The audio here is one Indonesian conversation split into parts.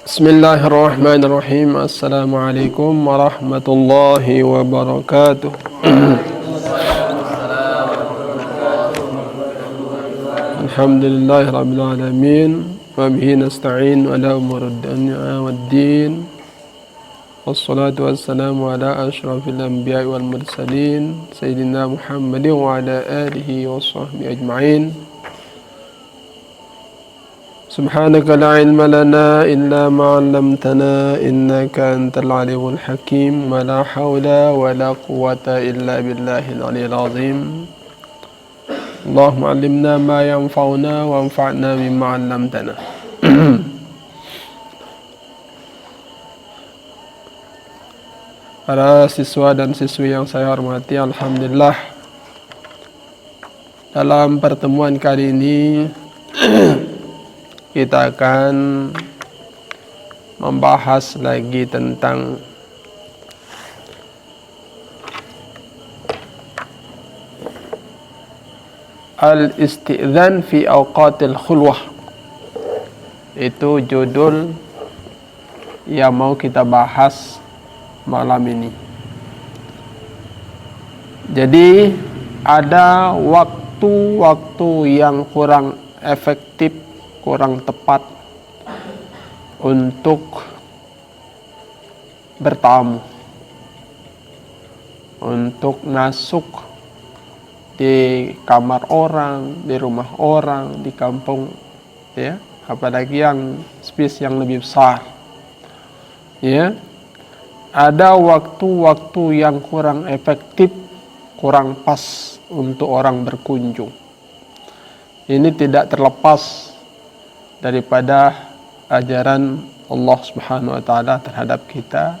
Bismillahirrahmanirrahim. Assalamualaikum warahmatullahi wabarakatuh. Alhamdulillahirabbil alamin wa bihi nasta'in ala umurid dunya waddin. Wassalatu wassalamu ala asyrafil anbiya'i wal mursalin sayyidina Muhammadin wa ala alihi washabbihi ajma'in. Subhanaka la ilma lana illa ma 'allamtana innaka antal alimul hakim wa la hawla wa la quwwata illa billahil aliyyil azim. Allahumma 'allimna ma yanfa'una wa anfa'na bima 'allamtana. Para siswa dan siswi yang saya hormati, alhamdulillah dalam pertemuan kali ini kita akan membahas lagi tentang al-isti'dzan fi awqatil khulwah. Itu judul yang mau kita bahas malam ini. Jadi ada waktu-waktu yang kurang efektif, kurang tepat untuk bertamu, untuk masuk di kamar orang, di rumah orang, di kampung, ya, apalagi yang space yang lebih besar, ya. Ada waktu-waktu yang kurang efektif, kurang pas untuk orang berkunjung. Ini tidak terlepas daripada ajaran Allah Subhanahu wa taala terhadap kita,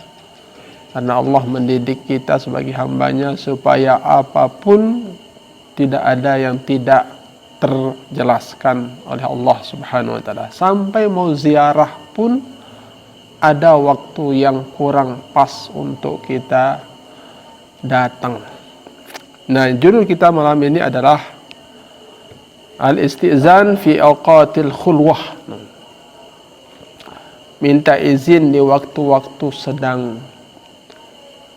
karena Allah mendidik kita sebagai hambanya supaya apapun tidak ada yang tidak terjelaskan oleh Allah Subhanahu wa taala. Sampai mau ziarah pun ada waktu yang kurang pas untuk kita datang. Nah, judul kita malam ini adalah al-isti'zan fi awqatil khulwah. Minta izin di waktu-waktu sedang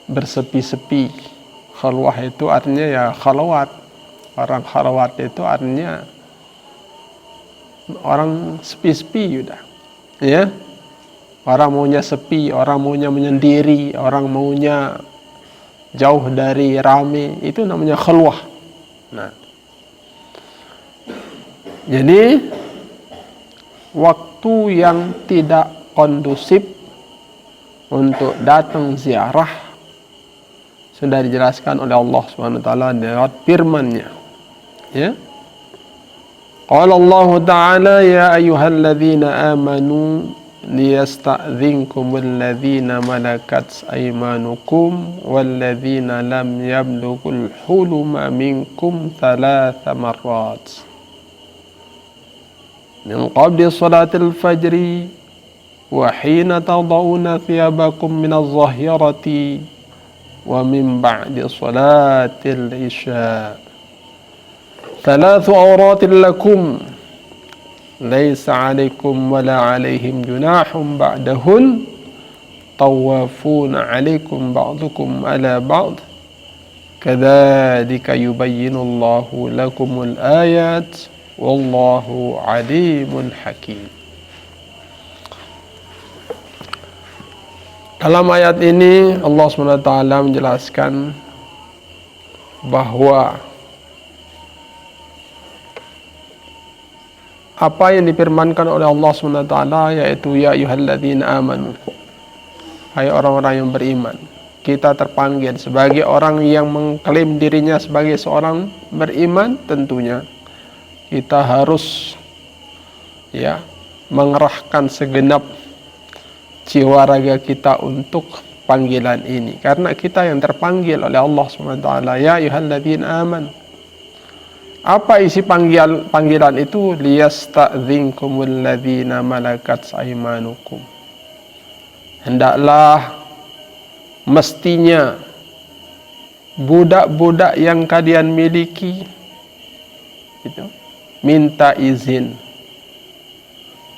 bersepi-sepi. Khulwah itu artinya ya khalwat. Orang khalwat itu artinya orang sepi-sepi udah. Ya. Orang maunya sepi, orang maunya menyendiri, orang maunya jauh dari rame, itu namanya khulwah. Nah, jadi waktu yang tidak kondusif untuk datang ziarah sudah dijelaskan oleh Allah Subhanahu wa taala lewat firman-Nya. Ya. Qala Allah Ta'ala ya ayyuhalladzina amanu liyasta'dzinkumul ladzina malakat aymanukum walladzina lam yablughul huluma minkum thalatha marrat min qabli salatil fajri wa hina tadawuna thiyabakum minaz zahirati wa min ba'di salatil isya thalathu awratin lakum laysa alaikum wala alaihim junahum ba'dahun tawafuna alaikum ba'dukum ala ba'd kadzalika yubayyinullahu lakumul ayat wallahu alimun hakim. Dalam ayat ini Allah SWT menjelaskan bahwa apa yang difirmankan oleh Allah SWT, yaitu ya ayyuhalladzina amanu, hai orang-orang yang beriman. Kita terpanggil sebagai orang yang mengklaim dirinya sebagai seorang beriman. Tentunya kita harus mengerahkan segenap jiwa raga kita untuk panggilan ini, karena kita yang terpanggil oleh Allah SWT, ya ayyuhalladzina amanu. Apa isi panggilan itu? Liyasta'dzinkumul ladzina malakat aymanukum. Hendaklah mestinya budak-budak yang kalian miliki itu minta izin.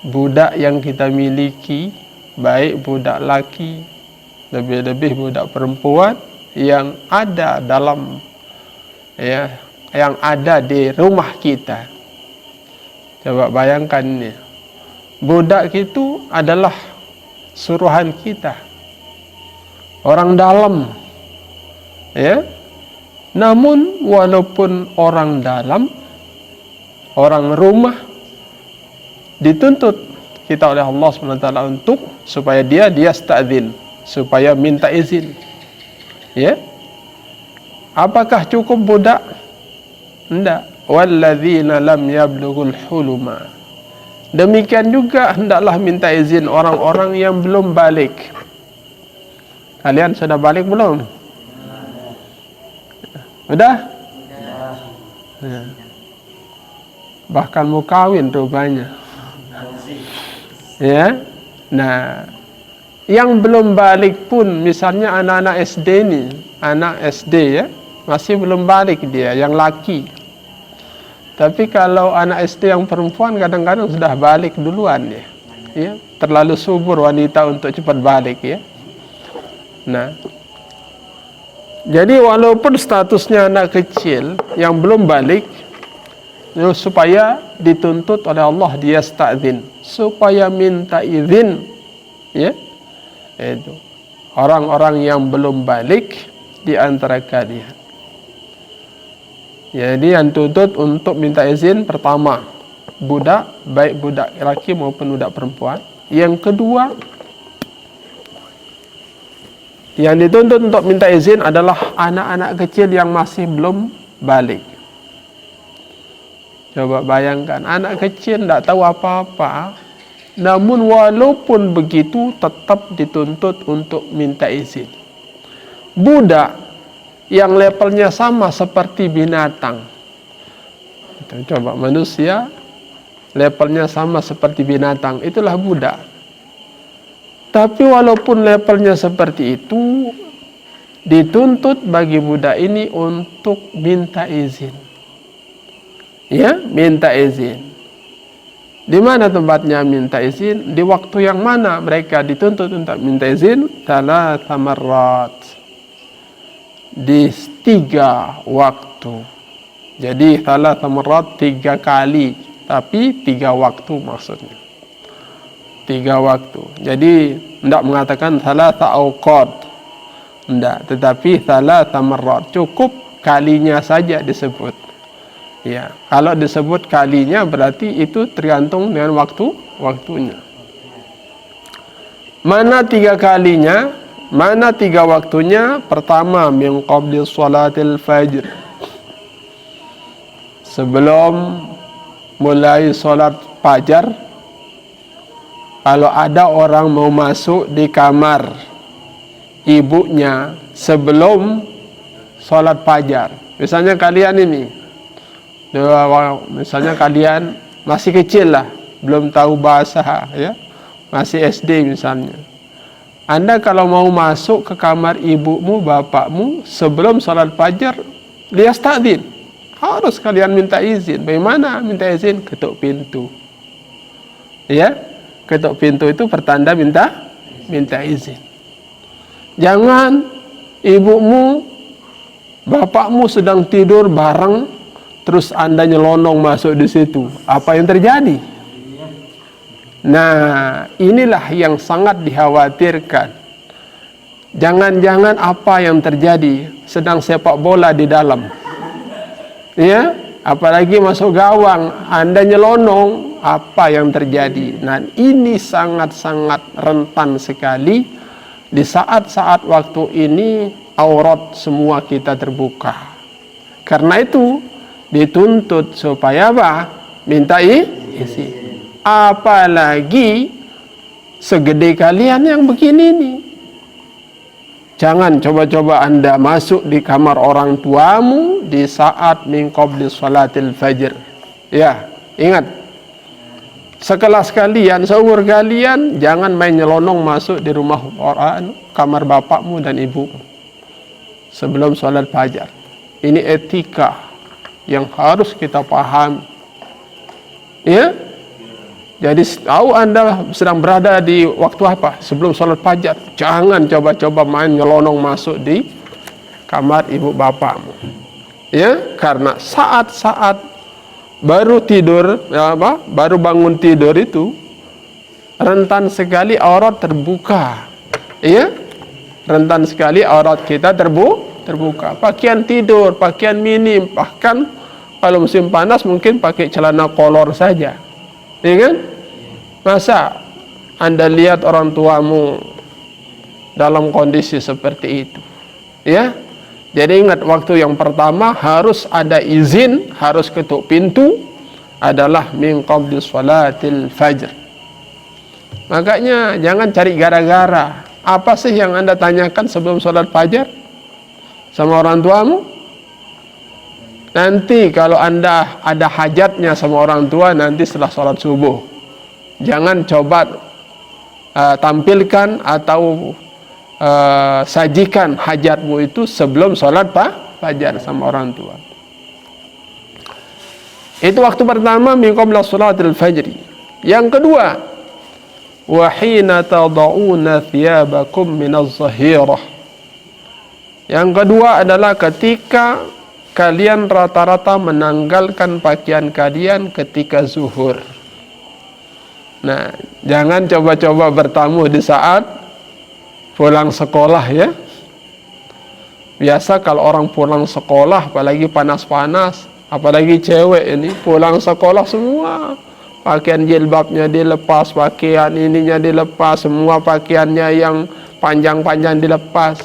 Budak yang kita miliki, baik budak laki, lebih-lebih budak perempuan yang ada dalam yang ada di rumah kita. Coba bayangkan ini. Budak itu adalah suruhan kita. Orang dalam. Ya. Namun walaupun orang dalam, orang rumah, dituntut kita oleh Allah SWT untuk supaya dia sta'dzin, supaya minta izin. Ya. Apakah cukup budak? Tidak. Walladzina lam yablughul huluma. Demikian juga hendaklah minta izin orang-orang yang belum balik. Kalian sudah balik belum? Sudah? Ya. Bahkan mau kawin rupanya. Ya. Nah, yang belum balik pun, misalnya anak-anak SD nih, anak SD ya, masih belum balik dia, yang laki. Tapi kalau anak SD yang perempuan kadang-kadang sudah balik duluan ya. Ya, terlalu subur wanita untuk cepat balik ya. Nah, jadi walaupun statusnya anak kecil yang belum balik, supaya dituntut oleh Allah dia sta'dzin, supaya minta izin ya. Itu orang-orang yang belum balik di antara kalian. Jadi yang tuntut untuk minta izin pertama budak, baik budak laki maupun budak perempuan. Yang kedua, yang dituntut untuk minta izin adalah anak-anak kecil yang masih belum balik. Coba bayangkan, anak kecil tidak tahu apa-apa, namun walaupun begitu tetap dituntut untuk minta izin. Budak yang levelnya sama seperti binatang. Coba manusia levelnya sama seperti binatang, itulah budak. Tapi walaupun levelnya seperti itu, dituntut bagi budak ini untuk minta izin. Ya, minta izin. Di mana tempatnya minta izin? Di waktu yang mana mereka dituntut untuk minta izin? Thalatha marrat. Di 3 waktu. Jadi thalatha marrat 3 kali, tapi 3 waktu maksudnya. 3 waktu. Jadi tidak mengatakan thalatha awqat. Tidak, tetapi thalatha marrat, cukup kalinya saja disebut. Ya, kalau disebut kalinya berarti itu tergantung dengan waktunya. Mana 3 kalinya? Mana 3 waktunya? Pertama, min qabli sholatil fajr. Sebelum mulai sholat fajar, kalau ada orang mau masuk di kamar ibunya sebelum sholat fajar, misalnya kalian ini, misalnya kalian masih kecil lah, belum tahu bahasa ya, masih SD misalnya. Anda kalau mau masuk ke kamar ibumu, bapakmu sebelum sholat fajar, dia sta'dzin. Harus kalian minta izin. Bagaimana minta izin? Ketuk pintu. Ya, ketuk pintu itu pertanda minta izin. Jangan ibumu, bapakmu sedang tidur bareng, terus Anda nyelonong masuk di situ. Apa yang terjadi? Nah, inilah yang sangat dikhawatirkan. Jangan-jangan apa yang terjadi, sedang sepak bola di dalam. Ya, apalagi masuk gawang, Anda nyelonong, apa yang terjadi? Nah, ini sangat-sangat rentan sekali. Di saat-saat waktu ini, aurat semua kita terbuka. Karena itu, dituntut supaya apa? Minta izin. Apalagi segede kalian yang begini nih. Jangan coba-coba Anda masuk di kamar orang tuamu di saat min qabli sholatil fajr. Ya, ingat. sekelas kalian, seumur kalian, jangan main nyelonong masuk di rumah orang, kamar bapakmu dan ibumu sebelum sholat fajar. Ini etika yang harus kita pahami. Ya, jadi tahu Anda sedang berada di waktu apa sebelum sholat fajar, jangan coba-coba main nyelonong masuk di kamar ibu bapakmu. Ya, karena saat-saat baru tidur, baru bangun tidur itu rentan sekali aurat terbuka. Ya, rentan sekali aurat kita terbuka. Pakaian tidur, pakaian minim, bahkan kalau musim panas mungkin pakai celana kolor saja. Ya kan? Masa Anda lihat orang tuamu dalam kondisi seperti itu? Ya. Jadi ingat, waktu yang pertama harus ada izin, harus ketuk pintu adalah min qabli sholatil fajr. Makanya jangan cari gara-gara. Apa sih yang Anda tanyakan sebelum sholat fajar sama orang tuamu? Nanti kalau Anda ada hajatnya sama orang tua nanti setelah sholat subuh. Jangan coba tampilkan atau sajikan hajatmu itu sebelum sholat fajar sama orang tua. Itu waktu pertama min qabla sholatil fajri. Yang kedua, wa hina tad'una thiyabakum minaz zahirah. Yang kedua adalah ketika kalian rata-rata menanggalkan pakaian kalian ketika zuhur. Nah, jangan coba-coba bertamu di saat pulang sekolah ya. Biasa kalau orang pulang sekolah, apalagi panas-panas, apalagi cewek ini pulang sekolah semua pakaian jilbabnya dilepas, pakaian ininya dilepas, semua pakaiannya yang panjang-panjang dilepas.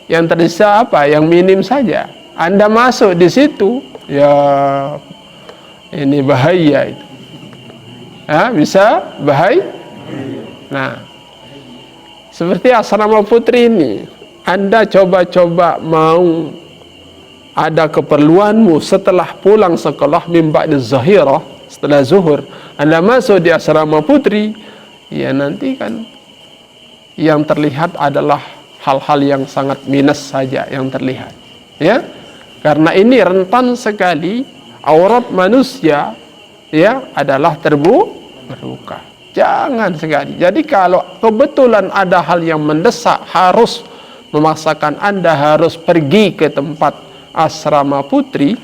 Yang tersisa apa? Yang minim saja. Anda masuk di situ, ya ini bahaya itu. Ya, bisa bahaya. Nah, seperti asrama putri ini, Anda coba-coba mau ada keperluanmu setelah pulang sekolah mimba di zahirah, setelah zuhur, Anda masuk di asrama putri, ya nanti kan yang terlihat adalah hal-hal yang sangat minus saja yang terlihat. Ya, karena ini rentan sekali aurat manusia ya adalah terbuka. Jangan sekali. Jadi kalau kebetulan ada hal yang mendesak harus memaksakan Anda harus pergi ke tempat asrama putri,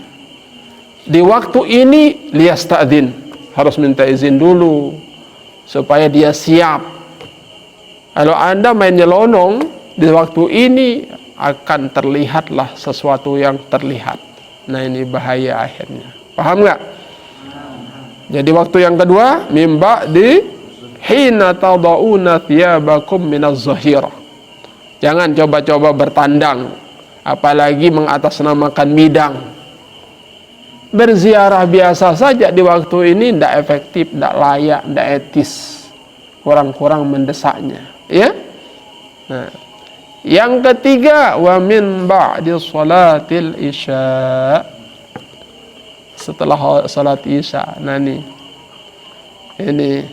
di waktu ini liyasta'dzin, harus minta izin dulu supaya dia siap. Kalau Anda main nyelonong di waktu ini akan terlihatlah sesuatu yang terlihat. Nah, ini bahaya akhirnya. Paham nggak? Jadi waktu yang kedua mimba di hina tad'una thiyabakum minaz zahirah. Jangan coba-coba bertandang, apalagi mengatasnamakan midang. Berziarah biasa saja di waktu ini tidak efektif, tidak layak, tidak etis, kurang-kurang mendesaknya. Ya. Nah, yang ketiga wa min ba'di sholatil isya. Setelah salat isya. Nah ini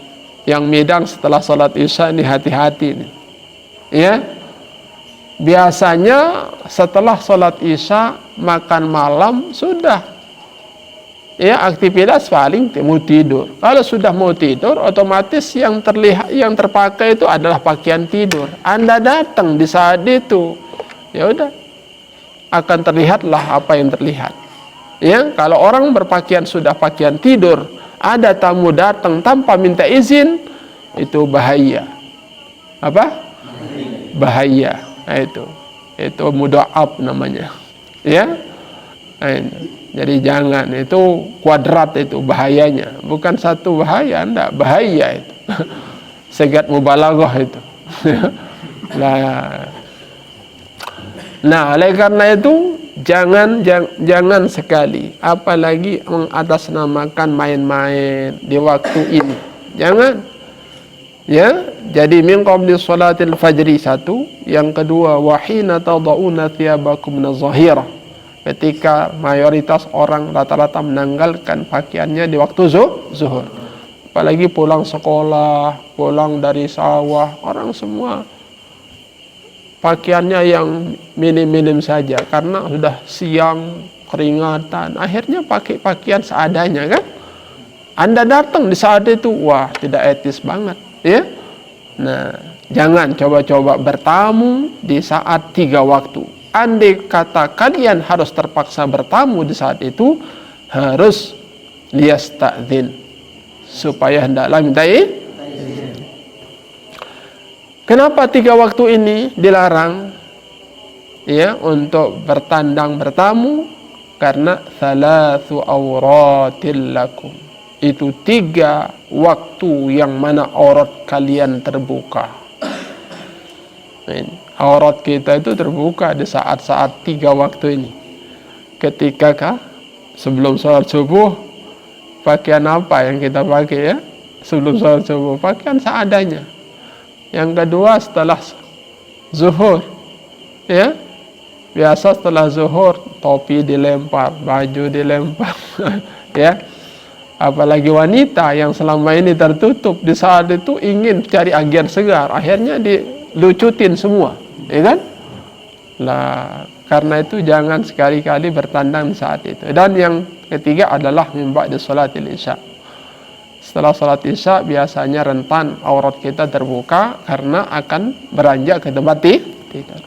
yang midang setelah salat isya ini hati-hati nih. Ya. Biasanya setelah salat isya makan malam sudah. Ya, aktivitas paling mau tidur. Kalau sudah mau tidur, otomatis yang terlihat, yang terpakai itu adalah pakaian tidur. Anda datang di saat itu, ya udah, akan terlihatlah apa yang terlihat. Ya, kalau orang berpakaian sudah pakaian tidur, ada tamu datang tanpa minta izin, itu bahaya. Apa? Bahaya. Nah, itu mudha'af namanya. Ya. Nah, jadi jangan, itu kuadrat itu bahayanya, bukan satu bahaya, enggak, bahaya itu. Segat mubalaghah itu. Nah, oleh karena itu jangan sekali, apalagi mengatasnamakan main-main di waktu ini. Jangan. Ya, jadi min qabli sholatil fajri satu, yang kedua wa hina tad'una thiyabakum minaz zahirah. Ketika mayoritas orang rata-rata menanggalkan pakaiannya di waktu zuhur. apalagi pulang sekolah, pulang dari sawah, orang semua pakaiannya yang minim-minim saja karena sudah siang, keringatan, akhirnya pakai pakaian seadanya kan. Anda datang di saat itu, wah tidak etis banget ya. Nah, jangan coba-coba bertamu di saat 3 waktu. Andai kata kalian harus terpaksa bertamu di saat itu, harus liyasta'dzin, supaya hendaklah minta izin. Kenapa 3 waktu ini dilarang? Ya, untuk bertandang bertamu, karena thalathu auratil lakum. Itu 3 waktu yang mana aurat kalian terbuka. Aurat kita itu terbuka di saat-saat 3 waktu ini. Ketika sebelum sholat subuh, pakaian apa yang kita pakai ya? Sebelum sholat subuh, pakaian seadanya. Yang kedua setelah zuhur, ya, biasa setelah zuhur topi dilempar, baju dilempar, ya. Apalagi wanita yang selama ini tertutup di saat itu ingin cari angin segar, akhirnya dilucutin semua, ya kan? Lah, karena itu jangan sekali-kali bertandang saat itu. Dan yang ketiga adalah min ba'di sholatil isya. Setelah sholat isya biasanya rentan aurat kita terbuka karena akan beranjak ke tempat tidur.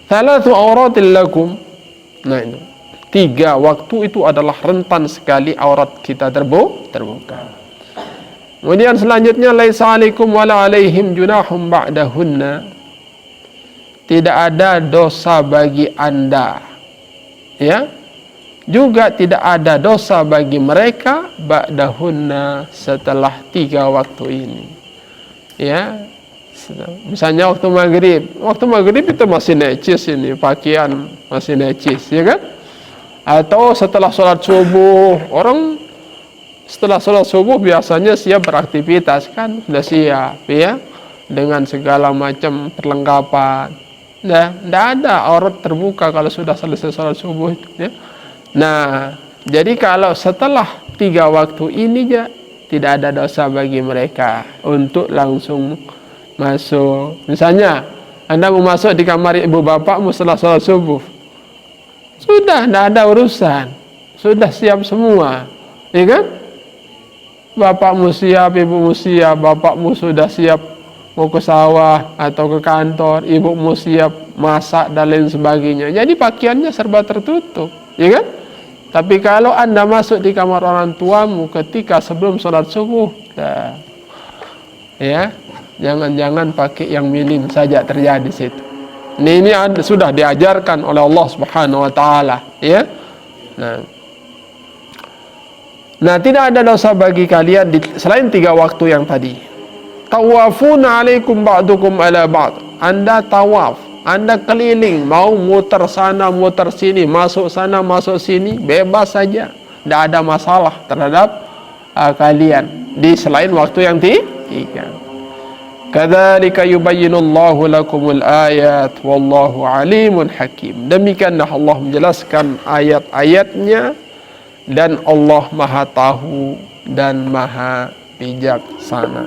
Thalathu auratil lakum. Nah, itu 3 waktu itu adalah rentan sekali aurat kita terbuka. Kemudian selanjutnya laisa alaikum wala alaihim junahum ba'dahunna. Tidak ada dosa bagi Anda. Ya. Juga tidak ada dosa bagi mereka ba'dahunna, setelah 3 waktu ini. Ya. Misalnya waktu maghrib itu masih necis ini, pakaian masih necis, ya kan? Atau setelah sholat subuh, orang setelah sholat subuh biasanya siap beraktivitas kan, sudah siap ya, dengan segala macam perlengkapan. Nah, tidak ada aurat terbuka kalau sudah selesai sholat subuh ya. Nah, jadi kalau setelah 3 waktu ini ya, tidak ada dosa bagi mereka untuk langsung masuk. Misalnya Anda mau masuk di kamar ibu bapakmu setelah sholat subuh, sudah tidak ada urusan, sudah siap semua, ya kan? Bapakmu siap, ibumu siap, bapakmu sudah siap mau ke sawah atau ke kantor, ibumu siap masak dan lain sebagainya. Jadi pakaiannya serba tertutup, ya kan? Tapi kalau Anda masuk di kamar orang tuamu ketika sebelum sholat subuh, ya, jangan-jangan pakai yang minim saja terjadi situ. Ini sudah diajarkan oleh Allah Subhanahu wa taala, ya. Nah, tidak ada dosa bagi kalian selain 3 waktu yang tadi. Tawafuna alaikum ba'dukum ala ba'd. Anda tawaf, Anda keliling, mau muter sana, muter sini, masuk sana, masuk sini, bebas saja. Tidak ada masalah terhadap kalian di selain waktu yang 3. Kadzalika yubayyinullahu lakumul ayat wallahu alimun hakim. Demikianlah Allah menjelaskan ayat-ayatnya dan Allah Maha tahu dan Maha bijaksana.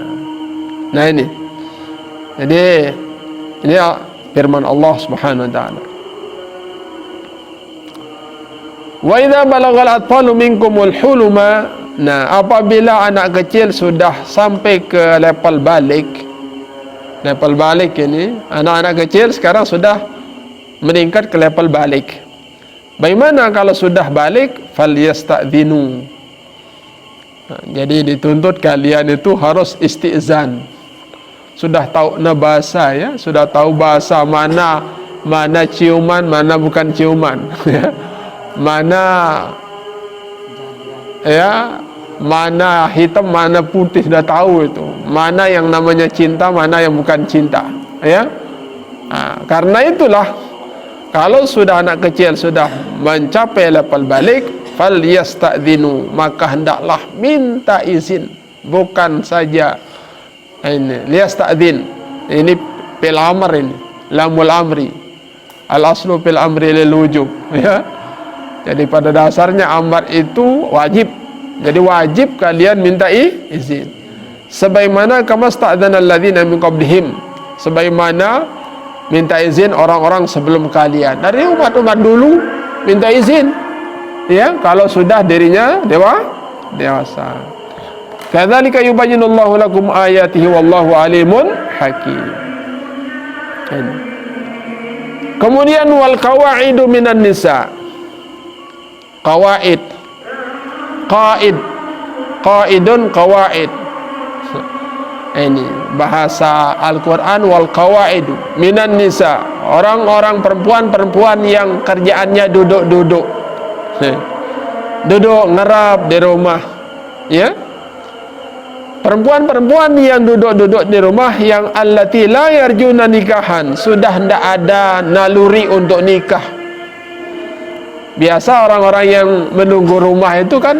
Nah ini. Jadi ini firman Allah Subhanahu wa taala. Wa idza balagal atfalu minkumul huluma. Nah, apabila anak kecil sudah sampai ke level balik. Level balik ini, anak-anak kecil sekarang sudah meningkat ke level balik. Bagaimana kalau sudah balik? Falyasta'dzinu. Nah, jadi dituntut kalian itu harus istizan. Sudah tahu bahasa ya, sudah tahu bahasa mana ciuman, mana bukan ciuman, mana ya, mana hitam, mana putih, sudah tahu itu. Mana yang namanya cinta, mana yang bukan cinta, ya. Nah, karena itulah kalau sudah anak kecil sudah mencapai level balik, falyasta'dzinu, maka hendaklah minta izin, bukan saja ini liyasta'dzin. Ini fil amr, ini lamul amri, al aslu fil amri lil wujub, ya. Jadi pada dasarnya amar itu wajib, Jadi wajib kalian minta izin. Sebagaimana kama sta'dzana alladzina min qablihim, sebagaimana minta izin orang-orang sebelum kalian. Dari umat-umat dulu minta izin, ya, kalau sudah dirinya dewasa. Kadzalika yubayyinullahu lakum ayatihi wallahu alimun hakim. Kemudian wal qawaidu minan nisa. Qawaid, qaidun qawaid. Ini bahasa Al-Quran. Wal qawaidu minan nisa, orang-orang perempuan yang kerjaannya duduk ngerap di rumah, ya, perempuan yang duduk di rumah, yang allati la yarjuna nikahan, sudah tidak ada naluri untuk nikah. Biasa orang-orang yang menunggu rumah itu kan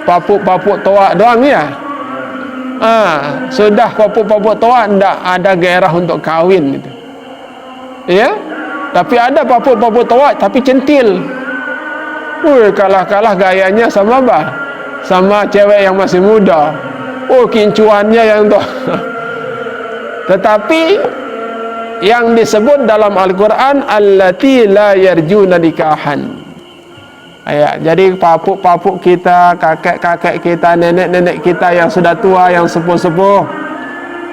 papuk-papuk toa doang, ya. Sudah papuk-papuk toa, tidak ada gairah untuk kawin gitu. Ya, tapi ada papuk-papuk toa tapi centil. Kalah-kalah gayanya sama sama cewek yang masih muda. Kincuannya yang tuh. Tetapi yang disebut dalam Al-Quran allati la yarjuna nikahan. Ya, jadi papuk-papuk kita, kakek-kakek kita, nenek-nenek kita yang sudah tua, yang sepuh-sepuh,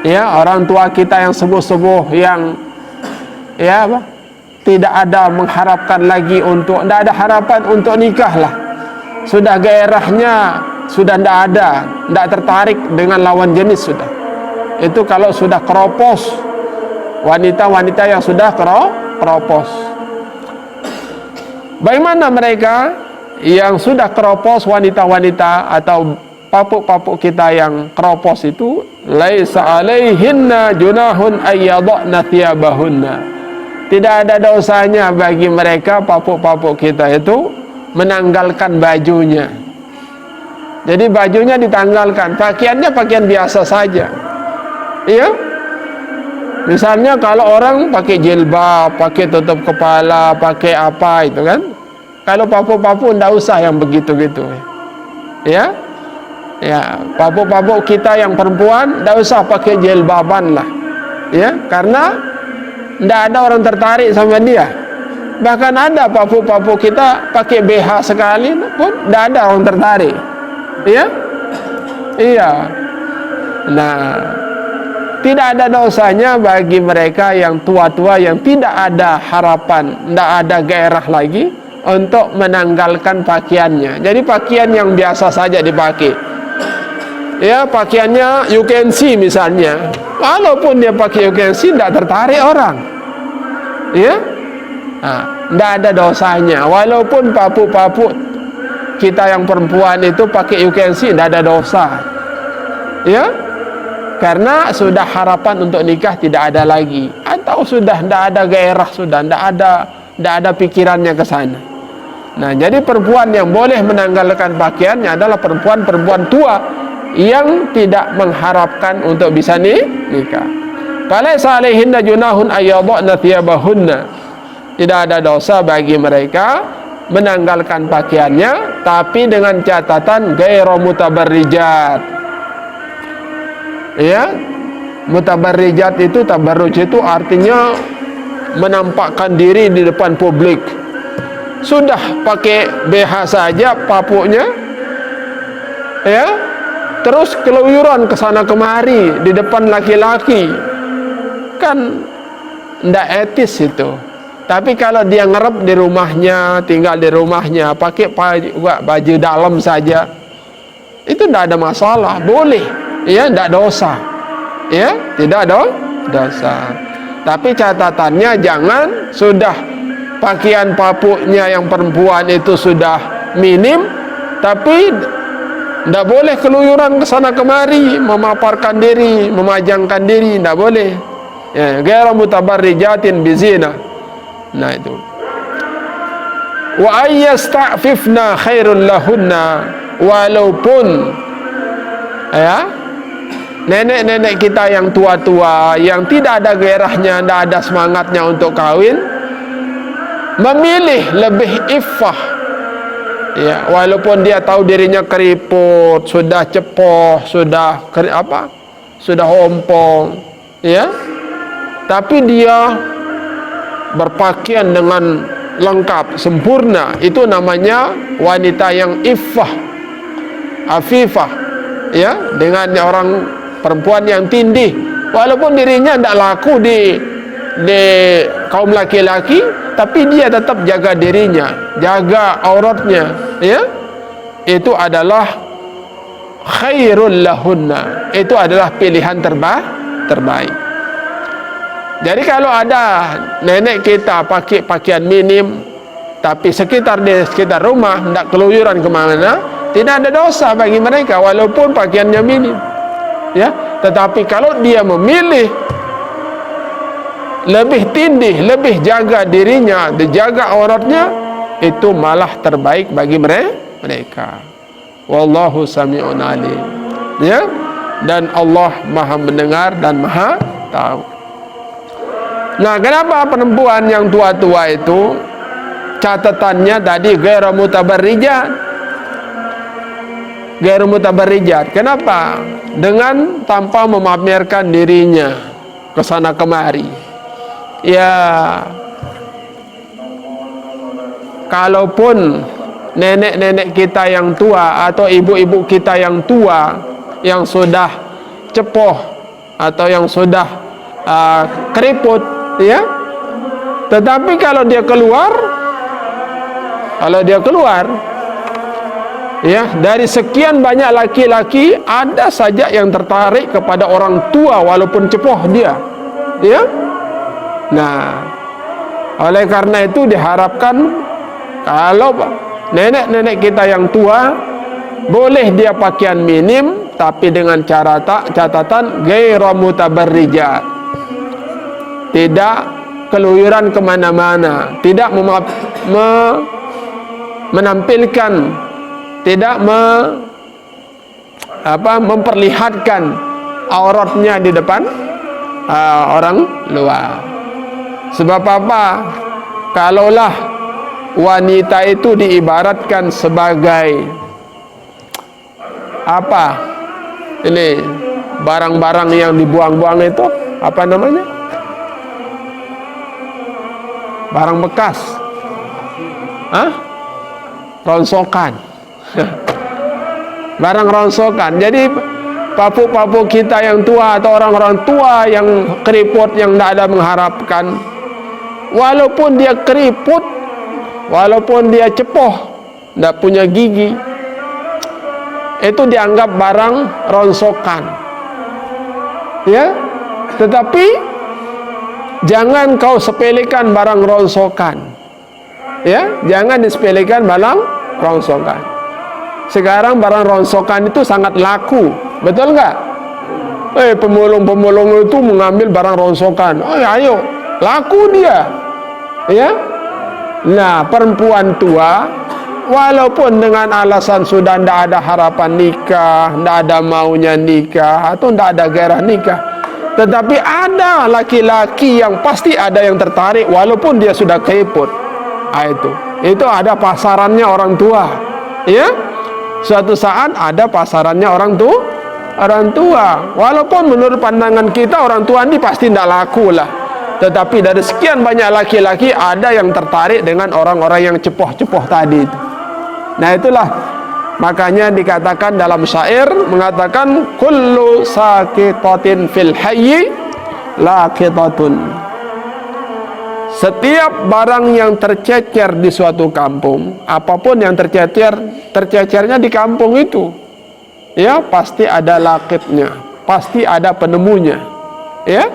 ya, orang tua kita yang sepuh-sepuh, yang ya tidak ada mengharapkan lagi untuk, tidak ada harapan untuk nikah lah. Sudah gairahnya sudah tidak ada, tidak tertarik dengan lawan jenis sudah. Itu kalau sudah keropos, wanita-wanita yang sudah keropos. Bagaimana mereka yang sudah keropos, wanita-wanita atau papuk-papuk kita yang keropos itu? Laisa alaihinna junahun ayyadna thiyabahunna. Tidak ada dosanya bagi mereka papuk-papuk kita itu menanggalkan bajunya. Jadi bajunya ditanggalkan, pakaiannya pakaian biasa saja. Iya? Misalnya kalau orang pakai jilbab, pakai tutup kepala, pakai apa itu kan? Kalau papuk-papuk tidak usah yang begitu-gitu. Ya? Ya, papuk-papuk kita yang perempuan tidak usah pakai jilbaban lah. Ya, karena tidak ada orang tertarik sama dia. Bahkan ada papuk-papuk kita pakai BH sekali pun tidak ada orang tertarik. Ya? Iya. Nah, tidak ada dosanya bagi mereka yang tua-tua yang tidak ada harapan, tidak ada gairah lagi untuk menanggalkan pakaiannya. Jadi pakaian yang biasa saja dipakai. Ya, pakaiannya you can see misalnya. Walaupun dia pakai you can see, tidak tertarik orang. Ya, tidak ada dosanya. Walaupun papuk-papuk kita yang perempuan itu pakai you can see, tidak ada dosa. Ya. Karena sudah harapan untuk nikah tidak ada lagi, atau sudah tidak ada gairah, sudah tidak ada pikirannya ke sana. Nah, jadi perempuan yang boleh menanggalkan pakaiannya adalah perempuan tua yang tidak mengharapkan untuk bisa nikah. Falaisa alaihinna junahun ayyadna thiyabahunna. Tidak ada dosa bagi mereka menanggalkan pakaiannya, tapi dengan catatan ghairu mutabarrijat. Ya, mutabarrijat itu, tabarruj itu artinya menampakkan diri di depan publik. Sudah pakai BH saja papuknya, ya, terus keluyuran ke sana kemari di depan laki-laki, kan tidak etis itu. Tapi kalau dia ngerep di rumahnya, tinggal di rumahnya, pakai baju dalam saja, itu tidak ada masalah, boleh. Ya, tidak dosa. Ya, tidak dosa. Tapi catatannya jangan sudah pakaian papuknya yang perempuan itu sudah minim, tapi tidak boleh keluyuran ke sana kemari, memaparkan diri, memajangkan diri, tidak boleh. Ya, ghairu mutabarrijatin bizina. Nah itu. Wa ayyasta'fifna khairul lahunna, walaupun ya, nenek-nenek kita yang tua-tua, yang tidak ada gairahnya, tidak ada semangatnya untuk kawin, memilih lebih iffah, Ya, walaupun dia tahu dirinya keriput, sudah cepoh, sudah sudah ompong, ya, tapi dia berpakaian dengan lengkap, sempurna. Itu namanya wanita yang iffah, afifah, ya, dengan orang perempuan yang tindih. Walaupun dirinya tidak laku di kaum laki-laki, tapi dia tetap jaga dirinya, jaga auratnya, ya. Itu adalah khairul lahunna. Itu adalah pilihan terbaik. Jadi kalau ada nenek kita pakai pakaian minim, tapi di sekitar rumah, tidak keluyuran kemana, tidak ada dosa bagi mereka walaupun pakaiannya minim, ya. Tetapi kalau dia memilih lebih tindih, lebih jaga dirinya, dijaga auratnya, itu malah terbaik bagi mereka. Wallahu sami'un alim, ya. Dan Allah Maha mendengar dan Maha tahu. Nah, kenapa perempuan yang tua-tua itu catatannya tadi ghairu mutabarrijat? Ghairu mutabarrijat. Kenapa? Dengan tanpa memamerkan dirinya ke sana kemari. Ya, kalaupun nenek-nenek kita yang tua atau ibu-ibu kita yang tua yang sudah cepoh atau yang sudah keriput, ya, tetapi kalau dia keluar, ya, dari sekian banyak laki-laki ada saja yang tertarik kepada orang tua walaupun cepoh dia, ya. Nah, oleh karena itu diharapkan kalau nenek-nenek kita yang tua boleh dia pakaian minim, tapi dengan catatan ghairu mutabarrijat, tidak keluyuran kemana-mana, tidak menampilkan, tidak memperlihatkan auratnya di depan orang luar. Sebab apa? Kalaulah wanita itu diibaratkan sebagai apa? Ini barang-barang yang dibuang-buang itu apa namanya? Barang bekas. Ronsokan. Barang ronsokan. Jadi papuk-papuk kita yang tua atau orang-orang tua yang keriput, yang tidak ada mengharapkan, walaupun dia keriput, walaupun dia cepoh, tidak punya gigi, itu dianggap barang ronsokan, ya. Tetapi jangan kau sepelekan barang ronsokan, ya. Jangan disepelekan barang ronsokan. Sekarang barang ronsokan itu sangat laku, betul nggak? Pemulung-pemulung itu mengambil barang ronsokan. Ayo, laku dia, ya. Nah, perempuan tua walaupun dengan alasan sudah tidak ada harapan nikah, tidak ada maunya nikah, atau tidak ada gairah nikah, tetapi ada laki-laki yang pasti ada yang tertarik walaupun dia sudah keriput. Itu ada pasarannya orang tua, ya. Suatu saat ada pasarannya orang tua. Walaupun menurut pandangan kita orang tua ini pasti tidak laku lah, tetapi dari sekian banyak laki-laki ada yang tertarik dengan orang-orang yang cepoh-cepoh tadi itu. Nah, itulah makanya dikatakan dalam syair, mengatakan kullu sakitatin fil hayyi laqitatun. Setiap barang yang tercecer di suatu kampung, apapun yang tercecernya di kampung itu, ya, pasti ada laqitnya, pasti ada penemunya, ya.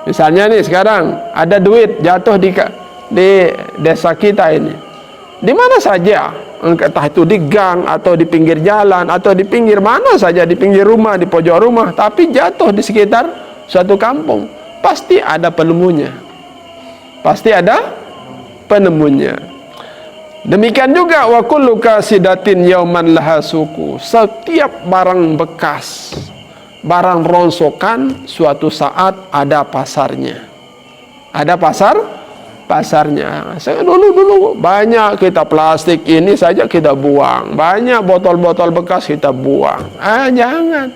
Misalnya nih sekarang ada duit jatuh di desa kita ini, di mana saja, entah itu di gang atau di pinggir jalan atau di pinggir mana saja, di pinggir rumah, di pojok rumah, tapi jatuh di sekitar suatu kampung, pasti ada penemunya. Pasti ada penemunya. Demikian juga wa kullu kasidatin yauman laha suku. Setiap barang bekas, barang ronsokan, suatu saat ada pasarnya. Ada pasarnya. Dulu banyak kita plastik ini saja kita buang, banyak botol-botol bekas kita buang. Jangan.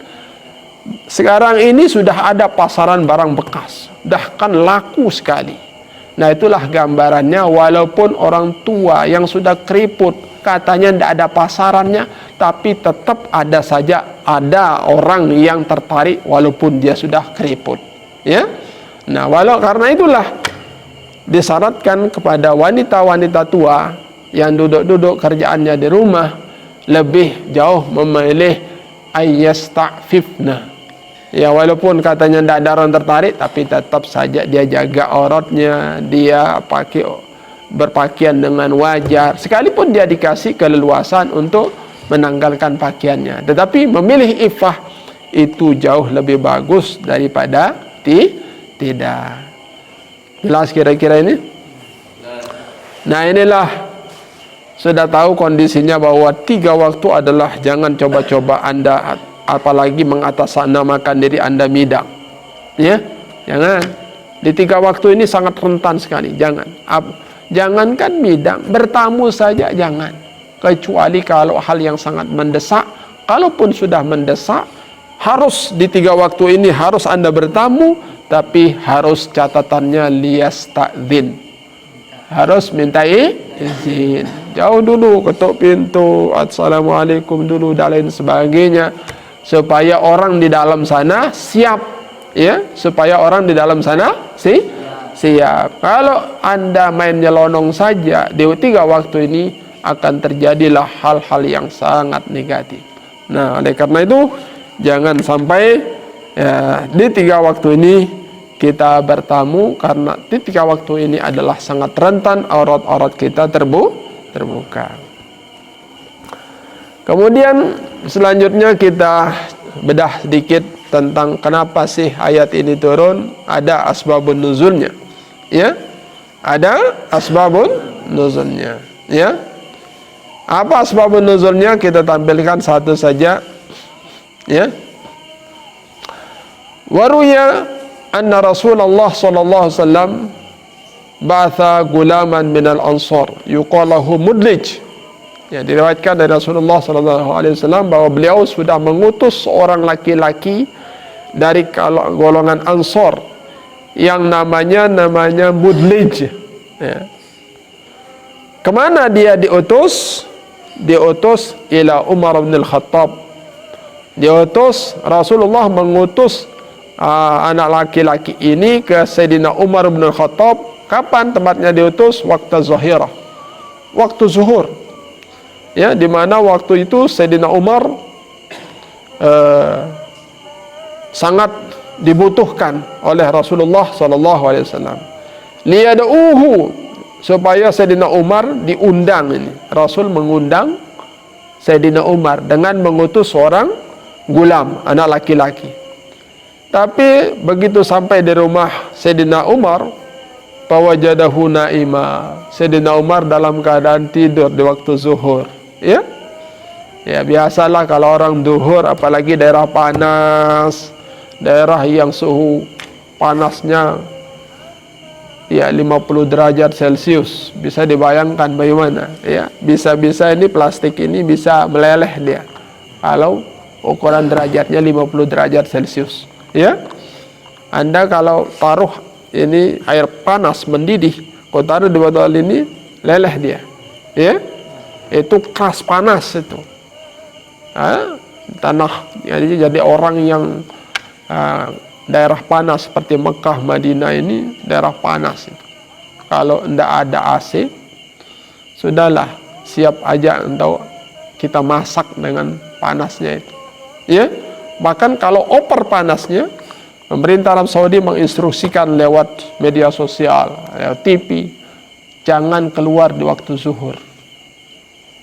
Sekarang ini sudah ada pasaran barang bekas, bahkan laku sekali. Nah, itulah gambarannya. Walaupun orang tua yang sudah keriput katanya tidak ada pasarannya, tapi tetap ada saja ada orang yang tertarik walaupun dia sudah keriput. Ya. Nah, karena itulah disyaratkan kepada wanita-wanita tua yang duduk-duduk kerjaannya di rumah lebih jauh memilih ayyasta'fifna. Ya, walaupun katanya tidak ada orang tertarik, tapi tetap saja dia jaga auratnya, dia berpakaian dengan wajar, sekalipun dia dikasih keleluasan untuk menanggalkan pakaiannya. Tetapi memilih iffah itu jauh lebih bagus daripada tidak. Jelas kira-kira ini? Nah, inilah sudah tahu kondisinya bahwa 3 waktu adalah jangan coba-coba Anda apalagi mengatasnamakan diri Anda midang. Ya, jangan. Di 3 waktu ini sangat rentan sekali. Jangankan midang, bertamu saja jangan. Kecuali kalau hal yang sangat mendesak. Kalaupun sudah mendesak, harus di 3 waktu ini harus Anda bertamu, tapi harus catatannya liyasta'dzin. Harus minta izin. Jauh dulu, ketuk pintu, assalamualaikum dulu dan lain sebagainya, supaya orang di dalam sana siap, ya, supaya orang di dalam sana siap. Kalau Anda main nyelonong saja di 3 waktu ini, akan terjadilah hal-hal yang sangat negatif. Nah, oleh karena itu jangan sampai ya, di 3 waktu ini kita bertamu, karena di 3 waktu ini adalah sangat rentan aurat-aurat kita terbuka. Kemudian selanjutnya kita bedah sedikit tentang kenapa sih ayat ini turun. Ada asbabun nuzulnya, ya. Ada asbabun nuzulnya, ya. Apa asbabun nuzulnya? Kita tampilkan satu saja, ya. Waruya anna Rasulullah sallallahu alaihi wasallam ba'atha gulaman minal ansar yuqalahu Mudlij. Ya, diriwayatkan dari Rasulullah sallallahu alaihi wasallam bahwa beliau sudah mengutus seorang laki-laki dari golongan Ansor yang namanya Mudlij. Ya. Kemana dia diutus? Diutus ila Umar bin Al-Khattab. Diutus, Rasulullah mengutus anak laki-laki ini ke Sayyidina Umar bin Al-Khattab. Kapan tempatnya diutus? Waktu zahirah, waktu zuhur, ya, dimana waktu itu Sayyidina Umar sangat dibutuhkan oleh Rasulullah SAW. Liyad'uhu, supaya Sayyidina Umar diundang. Ini Rasul mengundang Sayyidina Umar dengan mengutus seorang gulam, anak laki-laki. Tapi begitu sampai di rumah Sayyidina Umar, fawajadahu naima, Sayyidina Umar dalam keadaan tidur di waktu zuhur. Ya, ya biasalah kalau orang zuhur, apalagi daerah panas, daerah yang suhu panasnya ya 50 derajat Celcius, bisa dibayangkan bagaimana, ya. Bisa-bisa ini plastik ini bisa meleleh dia kalau ukuran derajatnya 50 derajat Celcius. Ya, Anda kalau taruh ini air panas mendidih, kau taruh di botol ini, leleh dia. Ya, itu keras panas itu. Tanah, jadi orang yang daerah panas seperti Mekah, Madinah ini daerah panas itu. Kalau tidak ada AC, sudahlah, siap aja untuk kita masak dengan panasnya itu. Ya. Bahkan kalau over panasnya, pemerintah Arab Saudi menginstruksikan lewat media sosial, lewat TV, jangan keluar di waktu zuhur.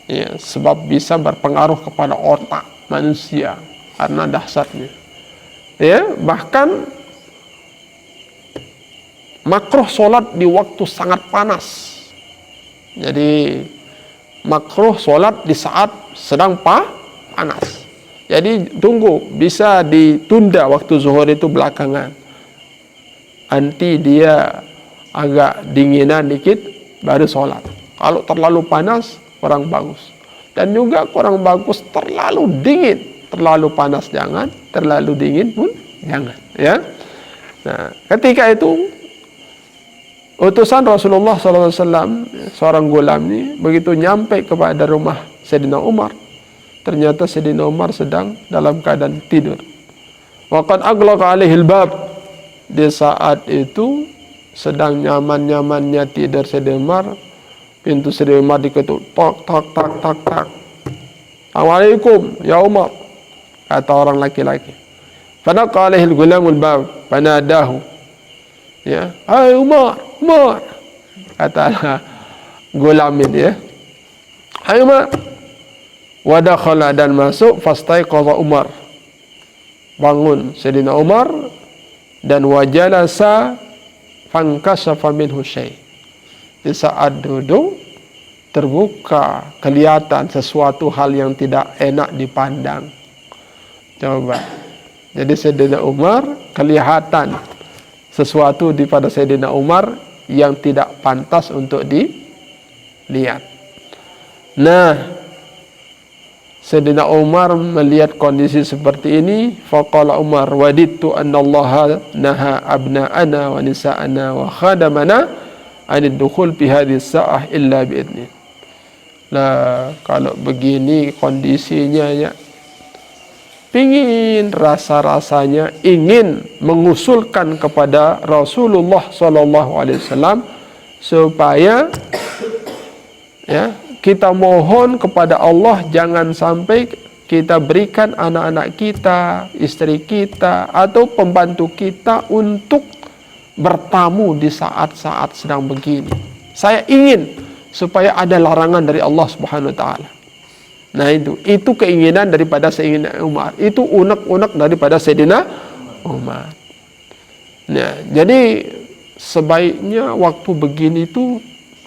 Ya, sebab bisa berpengaruh kepada otak manusia karena dahsyatnya. Ya, bahkan makruh sholat di waktu sangat panas. Jadi makruh sholat di saat sedang panas. Jadi tunggu, bisa ditunda waktu zuhur itu belakangan. Nanti dia agak dinginan dikit baru sholat. Kalau terlalu panas kurang bagus. Dan juga kurang bagus terlalu dingin. Terlalu panas jangan, terlalu dingin pun jangan, ya. Nah, ketika itu utusan Rasulullah SAW, seorang gulam ini begitu nyampe kepada rumah Sayyidina Umar, ternyata Sayyidina Umar sedang dalam keadaan tidur. Waqad aghlaqa alaihil bab. Di saat itu sedang nyaman-nyamannya tidur Sayyidina Umar, pintu Sayyidina Umar diketuk, tak tak tak tak tak. Assalamualaikum ya Umar, kata orang laki-laki. Fanaqa alaihil gulamul bab, fanadahu. Ya, hai Umar, Umar. Kata gulam ini, ya. Hai Umar. Wa dakhala, dan masuk, fastaiqadha Umar. Bangun Sayyidina Umar dan wajalasa fankashafa minhu syai'. Di saat duduk terbuka, kelihatan sesuatu hal yang tidak enak dipandang. Coba. Jadi Sayyidina Umar kelihatan sesuatu di pada Sayyidina Umar yang tidak pantas untuk dilihat. Nah, Sayyidina Umar melihat kondisi seperti ini, faqala Umar, wadittu anna Allah naha abna'ana wa nisa'ana wa khadamana anid dukhul fi hadhihi sa'ah illa bi'idni. Lah, kalau begini kondisinya ya, rasa-rasanya ingin mengusulkan kepada Rasulullah SAW supaya ya, kita mohon kepada Allah jangan sampai kita berikan anak-anak kita, istri kita, atau pembantu kita untuk bertamu di saat-saat sedang begini. Saya ingin supaya ada larangan dari Allah Subhanahu wa taala. Nah, itu keinginan daripada Sayyidina Umar. Itu unek-unek daripada Sayyidina Umar. Nah, jadi sebaiknya waktu begini itu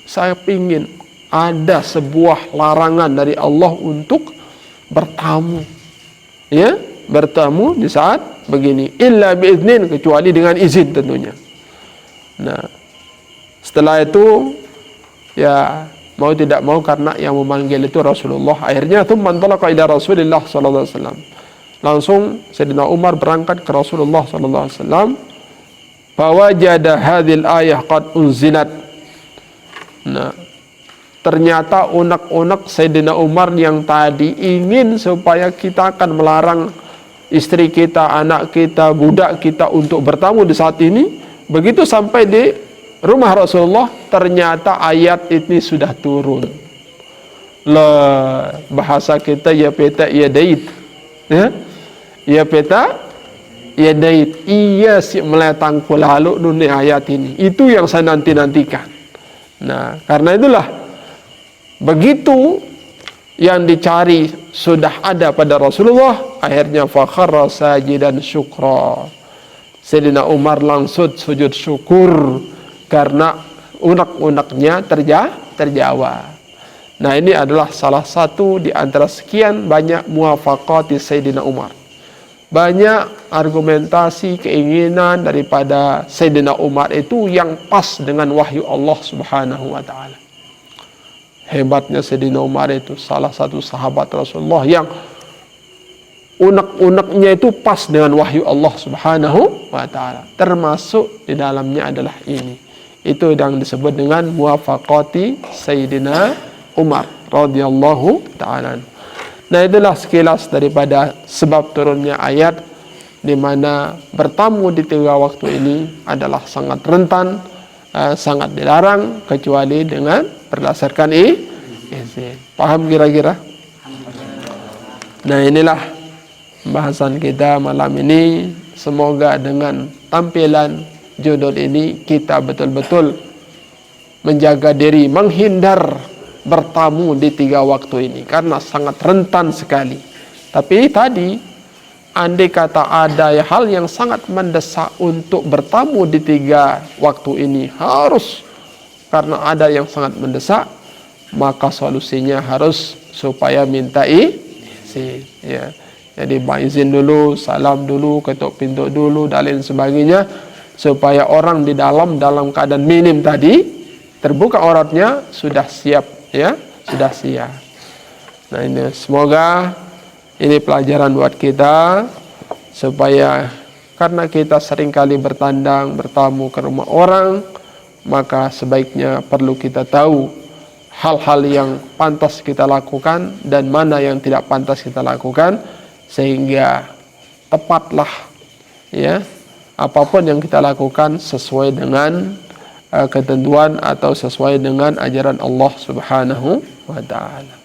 saya ingin ada sebuah larangan dari Allah untuk bertamu. Ya, bertamu di saat begini. Illa biiznin, kecuali dengan izin tentunya. Nah, setelah itu ya mau tidak mau karena yang memanggil itu Rasulullah. Akhirnya tsumma intalaqa ila Rasulillah sallallahu alaihi wasallam. Langsung Sayyidina Umar berangkat ke Rasulullah sallallahu alaihi wasallam. Fawajada hadhil ayah qad unzilat. Nah, ternyata unek-unek Sayyidina Umar yang tadi ingin supaya kita akan melarang istri kita, anak kita, budak kita untuk bertamu di saat ini, begitu sampai di rumah Rasulullah, ternyata ayat ini sudah turun. Lah, bahasa kita ya peta ya dait. Ya? Ya peta ya dait. Iya si meletang lalu dunia ayat ini. Itu yang saya nanti-nantikan. Nah, karena itulah begitu yang dicari sudah ada pada Rasulullah, akhirnya fakharra sajidan syukra. Sayyidina Umar langsung sujud syukur karena unek-uneknya terjawab. Nah, ini adalah salah satu di antara sekian banyak muwafaqati Sayyidina Umar. Banyak argumentasi keinginan daripada Sayyidina Umar itu yang pas dengan wahyu Allah Subhanahu wa taala. Hebatnya Sayyidina Umar itu salah satu sahabat Rasulullah yang unek-uneknya itu pas dengan wahyu Allah Subhanahu wa taala. Termasuk di dalamnya adalah ini. Itu yang disebut dengan muwafaqati Sayyidina Umar radhiyallahu taala. Nah, itulah sekilas daripada sebab turunnya ayat di mana bertamu di tiga waktu ini adalah sangat rentan, sangat dilarang kecuali dengan berdasarkan izin. Paham kira-kira? Nah, inilah bahasan kita malam ini. Semoga dengan tampilan judul ini kita betul-betul menjaga diri, menghindar bertamu di tiga waktu ini karena sangat rentan sekali. Tapi tadi andai kata ada hal yang sangat mendesak untuk bertamu di tiga waktu ini, harus karena ada yang sangat mendesak, maka solusinya harus supaya minta izin, ya. Jadi izin dulu, salam dulu, ketuk pintu dulu dan lain sebagainya, supaya orang di dalam keadaan minim tadi terbuka auratnya sudah siap, ya, sudah siap. Nah, ini semoga ini pelajaran buat kita, supaya karena kita seringkali bertamu ke rumah orang, maka sebaiknya perlu kita tahu hal-hal yang pantas kita lakukan dan mana yang tidak pantas kita lakukan, sehingga tepatlah, ya, apapun yang kita lakukan sesuai dengan ketentuan atau sesuai dengan ajaran Allah Subhanahu wa taala.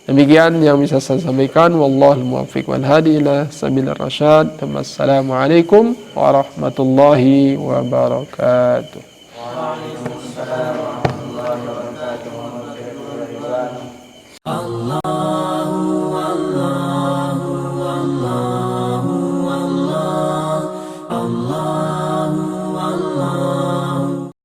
Demikian yang bisa saya sampaikan. Wallahul muwaffiq wal hadi ila sabilir rasyad. Wassalamualaikum warahmatullahi wabarakatuh.